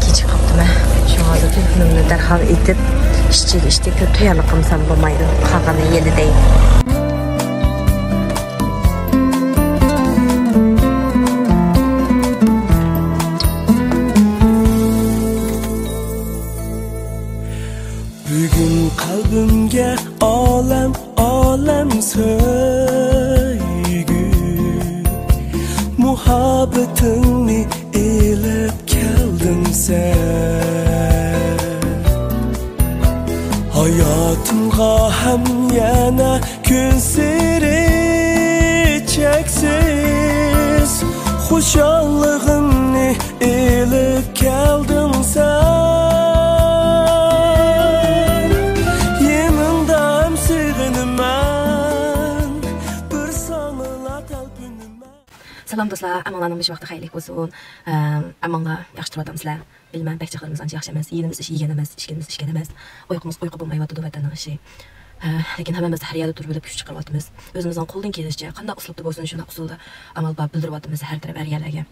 keç qaptım. Şu hazır telefonumni darhol etib, ishchi ko'p tayyorlik qilsam bo'lmaydi. Qolgani yelidey. Bugün kalbimge olam söygü muhabbetinni elib keldim sen hayatımga hem yana kun siri cheksiz xushalligimni elib keldim sen Salam dostlar, amanlarning bir vaqti xayrli bo'lsin. Amanlar yaxshi turibsizlar. Bilmem pek chiqarimiz ancha yaxshi emas. Yeyimiz ish yegan emas, ichganimiz ichgan emas. Uyqumiz uyqu bo'lmayotdi vatanning ishi. Lekin hammamiz har yerda turib kuch chiqaryapmiz. O'zimizdan qo'ldan kelishicha qanday uslubda bo'lsin shunday usulda amal qilib bildiryapmiz har taraf har yerlarga.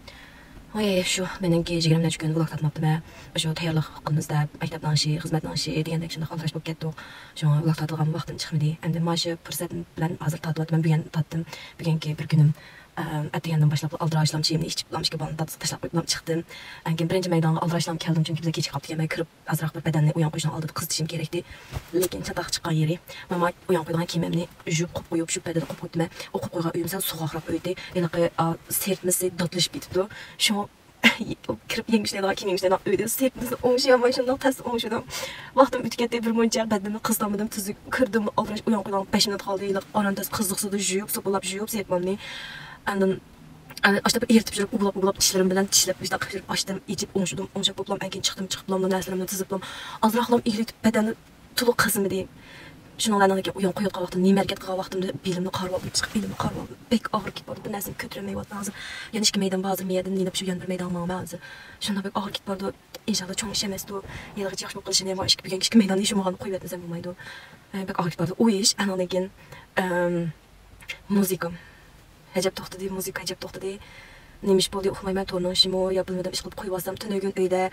Oy, shu meningki 20 kun vlog tatmoqdaman. O'sha tayyorlik qilmizda maktabdan ishi, xizmatdan ishi degandek shunday qoldirib bo'lib ketdi. Shu vlog tatilgan vaqtim chiqmadi. Endi mana shu fursat bilan hozir tatyapman. Bugun tatdim. Bugungi bir kunim Atayandan başlap aldırışlam çiğimni içip lamışki balını taşlap koyup çıktım. Anken birinci meydana aldırışlam keldim çünkü bize geç kaptı yemeği kırıp azraq bir bedenle uyan koyuşdan aldı kız dişim gerekti. Lekin çataq çıkan yeri. Mama uyan koyduğun kimemni jüp koyup şu bedeni koyup me o koyuğa uyumsal soğaqraq öydü. Elaqı sertmesi dotlaşıp bitdi. Şu kırıp yemişlerden kim yemişlerden öydü. Sertmesi oğuşuyor başından tas oğuşuyorum. Vaxtım ütketdi bir monca bedenimi kızlamadım tüzük kırdım aldırış uyan koyduğun 5 minut kaldı. Arandas kızlıqsıdı jüp sopulap jüp sertmamni. Andan açtım eritip жүріп uğulap dişlerim bilen dişlep işte akışırıp açtım içip onşudum onşap toplam enkin çıktım çıkıp bulamdan derslerimden tızıplam azraqlam eğritip bedeni tulu kızımı diyeyim şunlardan ki uyan koyup qalaqtım ne merket qala vaqtimda belimni qarıb aldım çıkıp belimni qarıb aldım bek ağır git bardı bir narsa kötüremey vatdı hazır yani işki meydan bazı meydan neydi şu yan bir meydan mağma hazır şunda bek ağır git bardı inşallah çoğun iş emesdi o yalğıcı yaxşı boq qilishini var işki bugün işki meydan işi mağanı qoyub etmesem bulmaydı bek ağır git bardı o iş andan ekin muzikam Həcəb toxtadı, müzik həcəb toxtadı. Neymiş boldu, oxumayman torunun işimi o, ya bilmədim, iş qılıb qoyuasam, tün gün öydə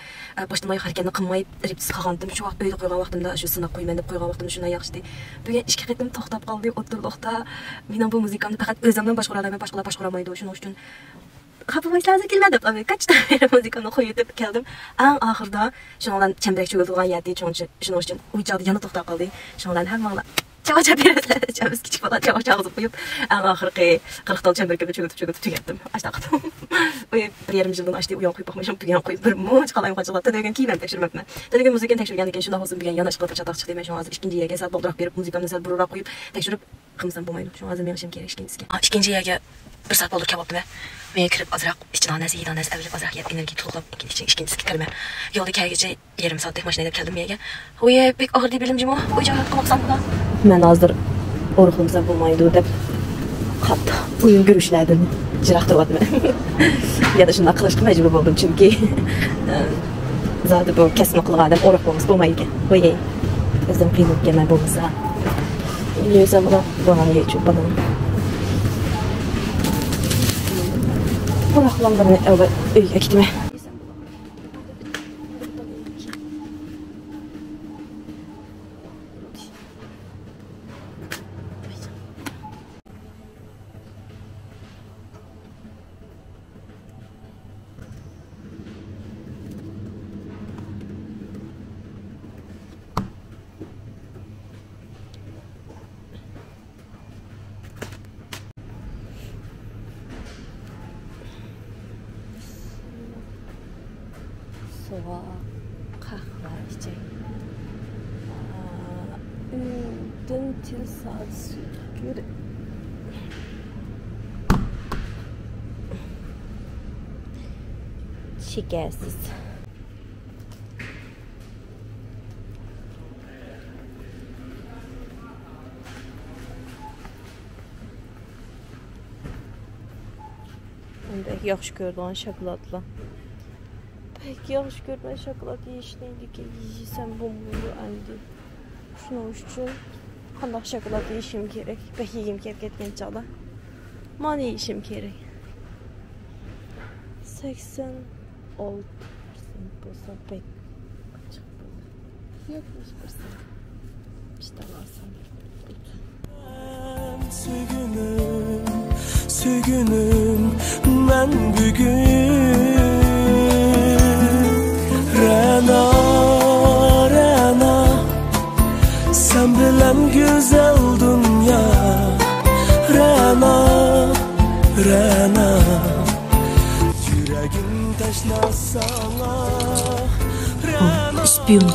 başlamayı hareketini qılmayıb, ripsiz qalğandım. Şu vaxt öydə qoyğan vaxtımda, şu sınaq qoyman deb qoyğan vaxtımda şuna yaxşıdı. Bugün işki qitim toxtab qaldı, oturduqda. Mənim bu müzikamni faqat özümdən başqalardan başqalar başqaramaydı. Şunun üçün Xapımaysınızı kelmədi. Kaçta beri müzikamni qoyub deb gəldim. Ən axırda şundan çəmbərək çögüldüğən yerdə, şunun üçün uycadı, yana toxtab qaldı. Şundan həmmala Çavaça berediler. Çavuz küçük falan çavaça ağzı koyup en ahırkı 40 dal çemberkede çögütüp tügettim. Açtaqdım. Bir yarım yıldan açtı uyan koyup bakmışım. Bugün koyup bir muç qalayım qaçılar. Tədəgən kiyməm tekşirməkmə. Tədəgən müzikin tekşirgəndikən şunda olsun bugün yana çıxılıb çataq çıxdı. Mən şu hazır ikinci yerə saat dolduraq berib müzikamni sal bururaq qoyub tekşirib qımsam bo'lmaydi. Şu hazır mənim kerak ikincisiga. İkinci yerə bir saat boldur kebabdı və Meni kirib azraq içdanəsi, yedanəsi əvlib azraq yeb enerji tutulub ikincisi kitirmə. Yolda kərgəcə yarım saatlik maşına edib gəldim yerə. Oye, pek ağır deyib bilimcim o. Oyca qalaqsan buna. Mən azdır oruqlumsa bulmaydı deb qatdı. Uyun görüşlərdim. Ciraq durmadı mən. Ya da şundan qılışqı məcbur oldum çünki zaten bu kəsmə qılıq adam oruq olması bulmaydı. Oye, özüm qeynib gəlmək bulmasa. Yiyəsən buna, bana yiyəcək bana. Oruqlarını əvvəl öyə gitmə. Soğuk, kahve içecek. Dün til saat sütür. Şekersiz. Bunda yaxşı gördüğün şokoladla. Pek yaxşı görmən şokolad yeyişnəydi ki, yiyəsən bomboyu əldi. Şunun üçün qandaq şokolad yeyişim gerek. Pek yiyim gerek etken çağda. Mani yeyişim gerek. 86%. Bolsa pek açık böyle. Yok hiçbirisi. İşte alsam. Sögünüm ben bugün Rana sen bilen güzel dünya Rana yüreğim taşla sana Rana İspiyon.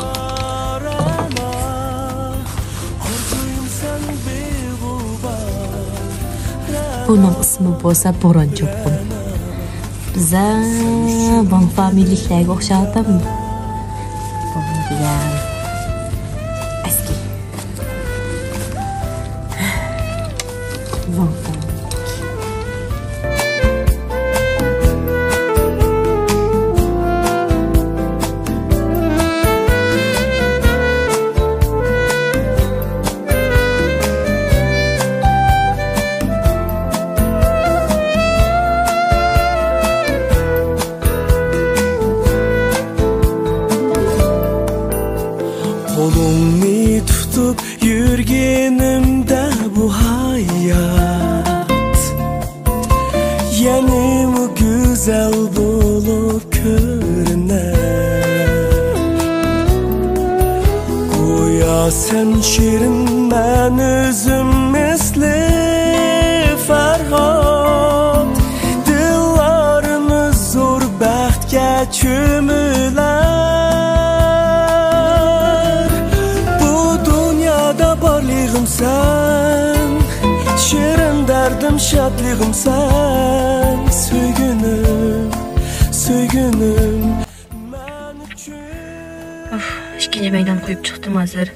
Bunun ismi bolsa Boran Jo'pun. Bize Van familiyliklerge okşadım. Bu güzel. Eski. Van familiylik. Kolumni tutup yürgenimde bu hayat Yeni mi güzel bulup görüner Goya sen şirin ben üzüm misli Ferhat Dillarımız zor bəxtge çümüler Sen şirin derdim şadlığım sen Söygünüm ben üçün İşkence meydan koyup çıktım hazır.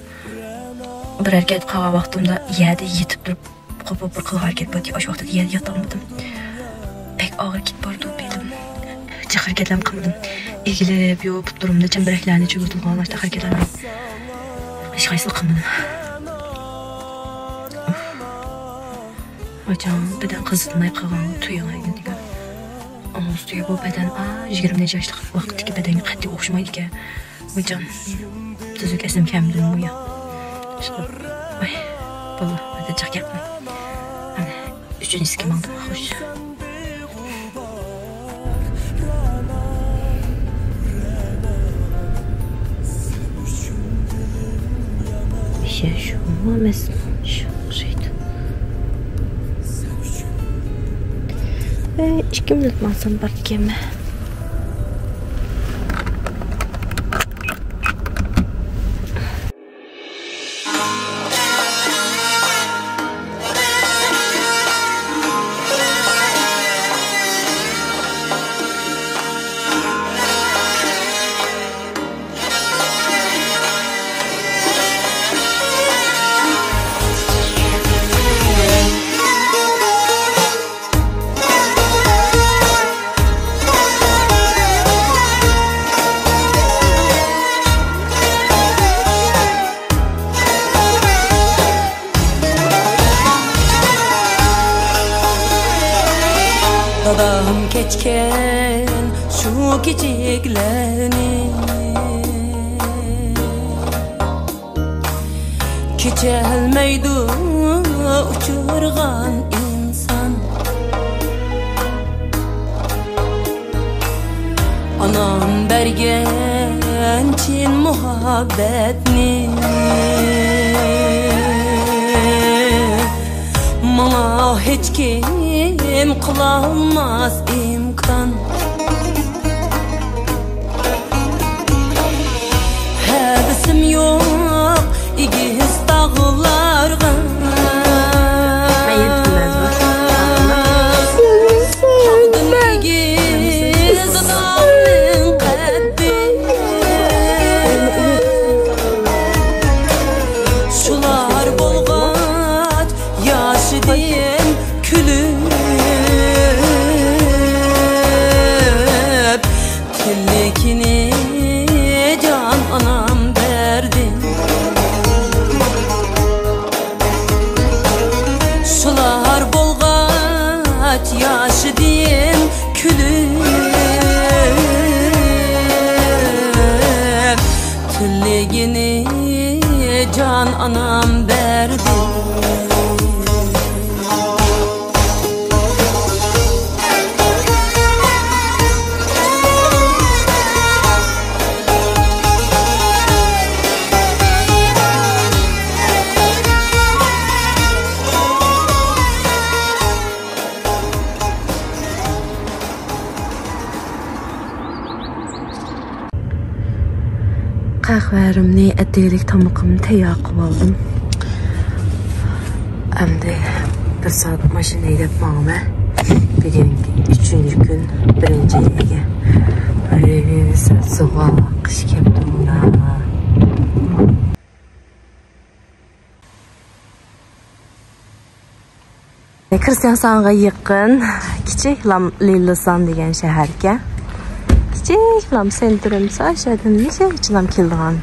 Bir hareket qava vaxtımda yerde yetip durup qopup bir qıl hareket böldü. Oş vaxtda yerde yatamadım. Pek ağır git bardı bildim. Çık hareketlerim qılmadım. İlgilip yoğup durumda çembereklerini çögürtülgan açtı hareketlerim. Hiç qaysıl qılmadım. Hocam beden kızılmay qalğan tuyulaydı degan. Ağız tuyu bu beden 20 yaşlıq vaqtdagi bedenge qat'iy o'xshamaydi ki. Hocam tuzuk esim kamdim bu ya. Ay, bala, hadi çık yapma. Hani üçüncü kim aldım hoş. Şey şu mu mesela şu şeydi. Ve 2 minut malsam barkeme. Dadam keçken şu kiçiklerini Keçelmeydi uçurgan insan Anam bergen çin muhabbetni Mana hiç kim kılamaz imkan Hevesim yok igiz dağlarga Haqdın igiz dağın qaddi Şular bolğat yaşı diyen külür can anam berdi. Qahvarimni ataylik tomoqimni tayyor qilib oldim. Endi bir soat mashina haydab borman. Bugungi 3-chi kun, 1-yilga. Esa sovuq qish keldi. Kristiansandga yaqin kichik Lillesan degan shaharga. Kichik Lam sentrum aşağıdan neçə kilam kildiğan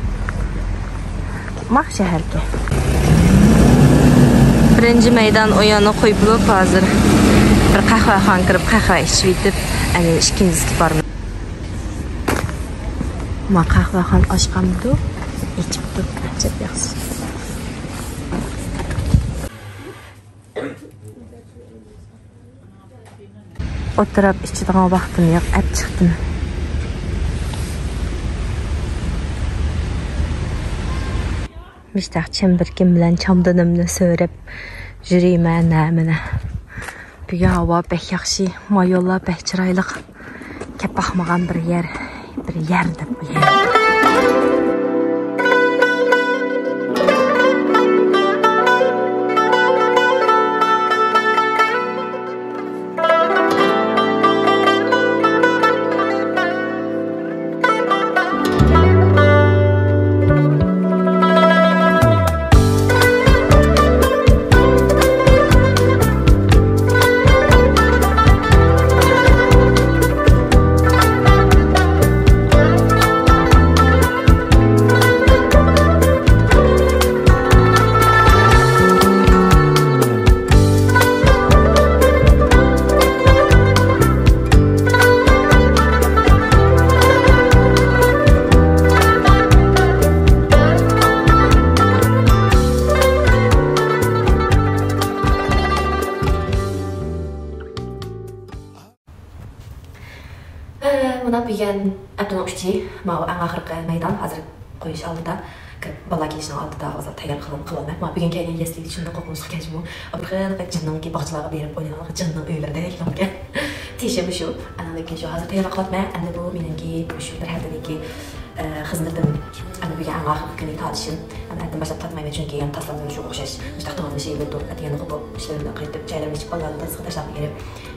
Maq şəhərki. Birinci meydan o yana qoyulub hazır bir qəhvəxana kirib qəhvə içib edib, yəni ikincisi barım. Ma qəhvəxana açqandı, içibdi, çox yaxşı. Oturub içidiğən vaxtım yox, əp çıxdım. Müştaq çembirkim bilen çamdanımını söyrep jüriyime nəminə. Bugün hava bək yaxşı, mayolla bək çiraylıq. Kep baxmağan bir yerdir bu yer. Buna bugün Abdullah Uççi, mağı en ahırqı meydan hazır qoyuş aldıda. Bala gelişini aldıda hazır tayar qılınma. Ma bugün kelin yeslik içində qoqmusluq kəcmu. Abırqı və cınnan ki bağçılara berib oynanaq cınnan öylərdə reklamga. Teşebbü şu. Ana da şu hazır tayar qılma. Ana bu menimki şu bir hədəki xizmətim. Ana bugün en ahırqı günü tartışın. Ana ədim başlap tatmayım çünki yan taslamıyor şu oxşaş. Müstəxdəğanlı şey bildi. Ətiyəni qıbı işlərimdən qayıtıb çaylarını içib ballarını da sıxı verib.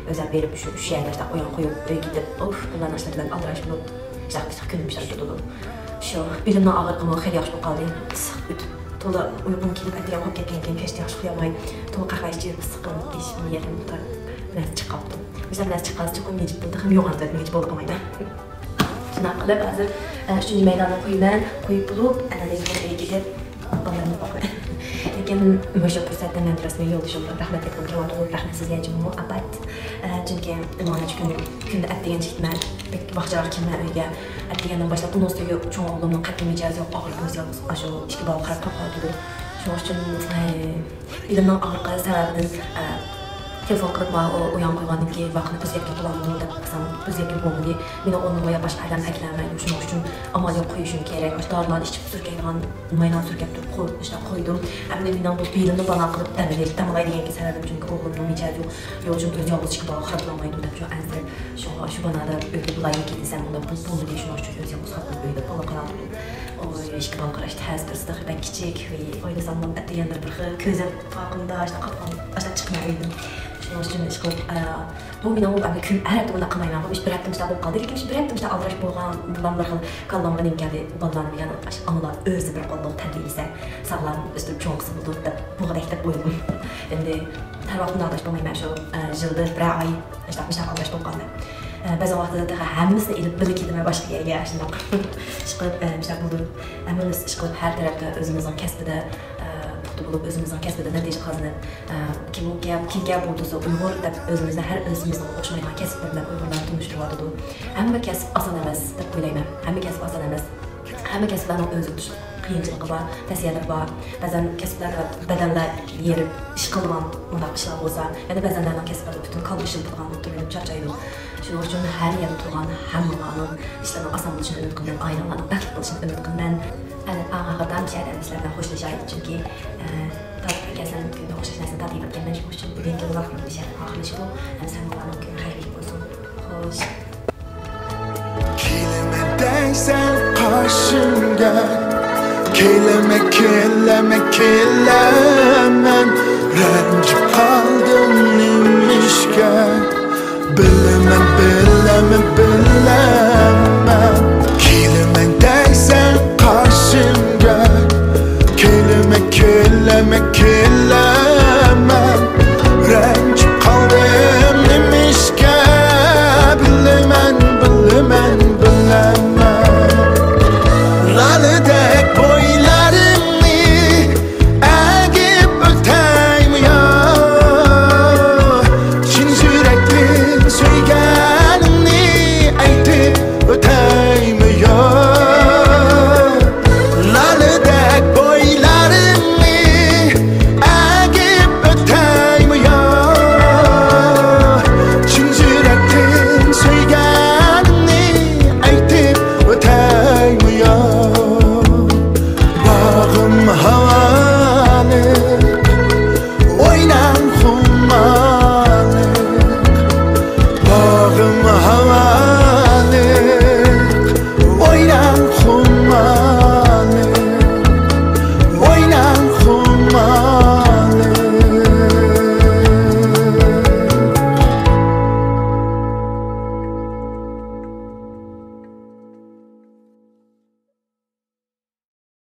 Özel verip şu yerlerde oyan koyup gidip bunların aşağıdan aldıraş bulup işte günüm dolu. Şu bilimden ağır ama xeyli yaxşı bu qaldı. Tola uygun kilib ətiyəm hop ketken keçdi yaxşı xuyamay. Tola qahva içib sıqın işim yerim da biraz çıxapdı. Bizə biraz çıxaz çox mecib buldu. Hem yoğandı mecib oldu qamaydı. Şuna qılıb hazır 3-cü meydana qoyub bulup analizə gidib ballarını baxır. Lekin məşhur fürsətdən mən rəsmi yoldaşımla rəhmət etdim ki, o rəhmətsizləyəcəm abat. Çünki imanəç gündə ətdiyen çıxdımən, baxacaq ki, mən öyə ətdiyəndən başlayıb bunun üstü çoğun oğlumdan qətlimi icazı yox, ağırlığınız yox, aşı işki balı qarab qapalıdır. Şunun üçün bilimdən ağırlığı səbəbinin telefon qırıb uyan qoyğandım ki, vaxtını özgərlik bulanmını da qısam özgərlik olmalı. Mənə onun boya başqa ələm əklənməyim. Şunun üçün amaliyyə qoyuşum gerək. Darlarını içib sürgəyən mayına sürgəyib qoydum. Əminə minən bu bilimini bana qılıb dəmələyib. Dəməlay deyən ki, sənədim çünki oğlumdan icazı yolcum öz yalnız çıxıb balı xarablamaydım. Əzdir şu bana da öyle bulayım ki, sən bunda bunu deyir. Şunun üçün öz yalnız xarablamaydım. Öyle bala qanadım. O işki balı qaraşdı. Həzdir sıdaqı bən kiçik və oylasam ətdiyənlər bir közə farkında qapqan aşağı çıxmayaydım. Şunun üçün işqılıb bu minə olub əmə küm hər həftə bunda qımayman. Bu iş bir həftə müstəq olub qaldı. Lekin bir həftə müstəq aldıraş bolğan bulanlar qallanma nimgəli ballarını yəni anılar özü bir qolluq tərbiyəlisə sağlam üstü çox qısa buldu da bu qədər də boyum. İndi hər vaxtında aldıraş bolmayım şu yıldır bir ay müstəq aldıraş bolğandı. Bəzi vaxtda da həmimizni elib bilik edəmə başqa yerə yaşındaq. İşqılıb müstəq buldu. Əmimiz işqılıb hər tərəfdə özümüzün kəsbində bulup özümüzden kesbeden netice kazanıp kim gel bulduysa Uygur da özümüzden her özümüzden hoşmayılan kesblerden Uygurlar tunuşturuladı. Hem bir kesb asan emez de böyleyim. Hem bir kesb asan emez. Hem bir kesblerden özü qiyinchiligi bor, ta'sirlari bor. Ba'zan kasblarda badanlar yerib ish qilgan undaq ishlar bo'lsa, yana ba'zanlarning kasblari butun qalbishib turgan, turinib charchaydi. Shuning uchun har yerda turgan hammalarning ishlarni oson bo'lishini umid qilaman, oilalarning baxtli bo'lishini umid qilaman. Ağadan bir şeyden bizlerden hoşlaşaydı çünkü tatlı gelsen günde hoşlaşmasın tatlı yapıp gelmen için hoşçakalın. Bugün ki uzaklık bir şeyden ağırlışı bu. Hem sen bana gün hayırlı olsun. Hoş. Kelime değsen karşımda Kelime Rencip kaldım nimişken Bilemem Kelime değsen karşımda Kelime